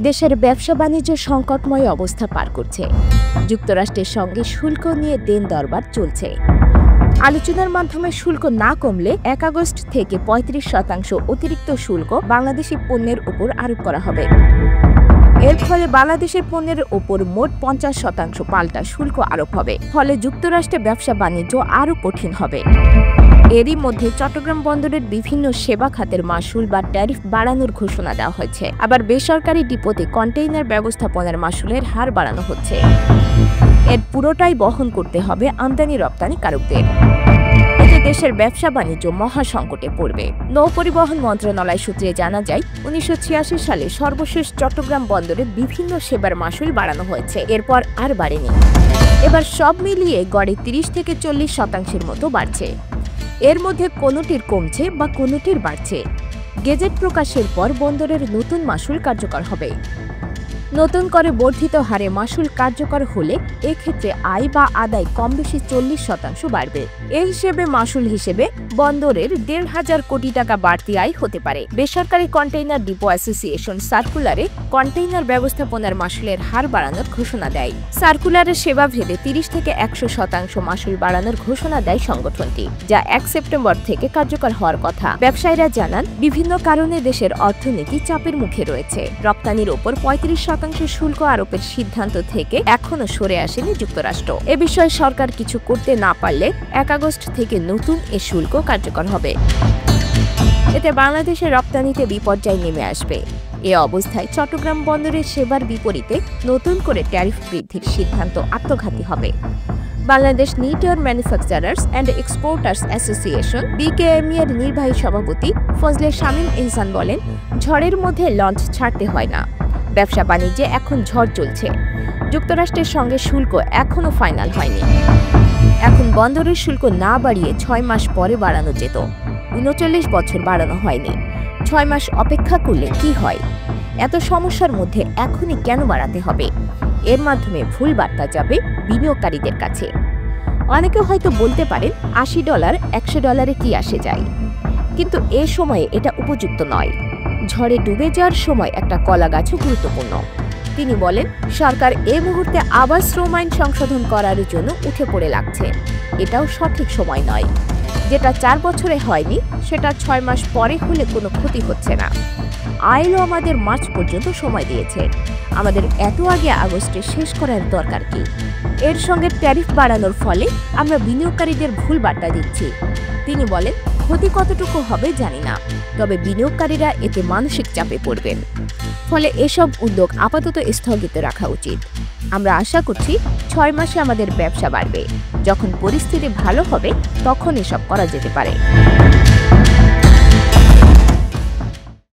দেশের ব্যবসা বাণিজ্য সংকটময় অবস্থা পার করছে। যুক্তরাষ্ট্রের সঙ্গে শুল্ক নিয়ে দেন দরবার চলছে। আলোচনার মাধ্যমে শুল্ক না কমলে 1 আগস্ট থেকে 35% অতিরিক্ত শুল্ক বাংলাদেশি পণ্যের উপর আরোপ করা হবে। এর ফলে বাংলাদেশের পণ্যের উপর মোট 50% পাল্টা শুল্ক আরোপ হবে। ফলে যুক্তরাষ্ট্রে ব্যবসা বাণিজ্য আরও কঠিন হবে। এরই মধ্যে চট্টগ্রাম বন্দরের বিভিন্ন সেবা খাতের মাশুল বা ট্যারিফ বাড়ানোর ঘোষণা দেওয়া হয়েছে। আবার বেসরকারি ডিপোতে কন্টেইনার ব্যবস্থাপনার মাশুলের হার বাড়ানো হচ্ছে। এর পুরোটাই বহন করতে হবে আমদানি রপ্তানিকারকদের। এতে দেশের ব্যবসা বাণিজ্য মহাসংকটে পড়বে। নৌ পরিবহন মন্ত্রণালয় সূত্রে জানা যায়, 1986 সালে সর্বশেষ চট্টগ্রাম বন্দরে বিভিন্ন সেবার মাশুল বাড়ানো হয়েছে। এরপর আর বাড়েনি। এবার সব মিলিয়ে গড়ে 30 থেকে 40% মতো বাড়ছে। এর মধ্যে কোনোটির কমছে বা কোনোটির বাড়ছে। গেজেট প্রকাশের পর বন্দরের নতুন মাশুল কার্যকর হবে। নতুন করে বর্ধিত হারে মাশুল কার্যকর হলে এক্ষেত্রে আয় বা আদায় কম বেশি 40% বাড়বে। এই হিসেবে মাশুল হিসেবে বন্দরের 1,500 কোটি টাকা বাড়তি আয় হতে পারে। বেসরকারি কন্টেইনার ডিপো অ্যাসোসিয়েশন সার্কুলারে কন্টেইনার ব্যবস্থাপনার মাশুলের হার বাড়ানোর ঘোষণা দেয়। সার্কুলারের সেবা ভেদে 30 থেকে 100% মাশুল বাড়ানোর ঘোষণা দেয় সংগঠনটি, যা 1 সেপ্টেম্বর থেকে কার্যকর হওয়ার কথা। ব্যবসায়ীরা জানান, বিভিন্ন কারণে দেশের অর্থনীতি চাপের মুখে রয়েছে। রপ্তানির ওপর 35% শুল্ক আরোপের সিদ্ধান্ত থেকে এখনো সরে আসেনি যুক্তরাষ্ট্র। এ বিষয়ে সরকার কিছু করতে না পারলে 1 আগস্ট থেকে নতুন এ শুল্ক কার্যকর হবে। এতে বাংলাদেশের রপ্তানিতে বিপর্যয় নেমে আসবে। এ অবস্থায় চট্টগ্রাম বন্দরের সেবার বিপরীতে নতুন করে ট্যারিফ বৃদ্ধির সিদ্ধান্ত আত্মঘাতী হবে। Bangladesh knitwear manufacturers and exporters association BKMEA এর নির্বাহী সভাপতি ফজলে শামীম ইনসান বলেন, ঝড়ের মধ্যে লঞ্চ ছাড়তে হয় না। ব্যবসা বাণিজ্যে এখন ঝড় চলছে। যুক্তরাষ্ট্রের সঙ্গে শুল্ক এখনো ফাইনাল হয়নি। এখন বন্দরের শুল্ক না বাড়িয়ে 6 মাস পরে বাড়ানো যেত। 39 বছর বাড়ানো হয়নি। 6 মাস অপেক্ষা করলে কি হয়? এত সমস্যার মধ্যে এখনই কেন বাড়াতে হবে? এর মাধ্যমে ভুল বার্তা যাবে বিনিয়োগকারীদের কাছে। অনেকে হয়তো বলতে পারেন, $80 $100 কি আসে যায়? কিন্তু এ সময়ে এটা উপযুক্ত নয়। ঝড়ে ডুবে যাওয়ার সময় একটা কলা গাছও গুরুত্বপূর্ণ। তিনি বলেন, সরকার এ মুহূর্তে আবার শ্রম আইন সংশোধন করার জন্য উঠে পড়ে লাগছে। এটাও সঠিক সময় নয়। যেটা 4 বছরে হয়নি, সেটা 6 মাস পরে হলে কোনো ক্ষতি হচ্ছে না। আইনও আমাদের মার্চ পর্যন্ত সময় দিয়েছে। আমাদের এত আগে আগস্টে শেষ করার দরকার কি? এর সঙ্গে ট্যারিফ বাড়ানোর ফলে আমরা বিনিয়োগকারীদের ভুল বার্তা দিচ্ছি। তিনি বলেন, ক্ষতি কতটুকু হবে জানি না, তবে বিনিয়োগকারীরা এতে মানসিক চাপে পড়বেন। ফলে এসব উদ্যোগ আপাতত স্থগিত রাখা উচিত। আমরা আশা করছি 6 মাসে আমাদের ব্যবসা বাড়বে। যখন পরিস্থিতি ভালো হবে তখন এসব করা যেতে পারে।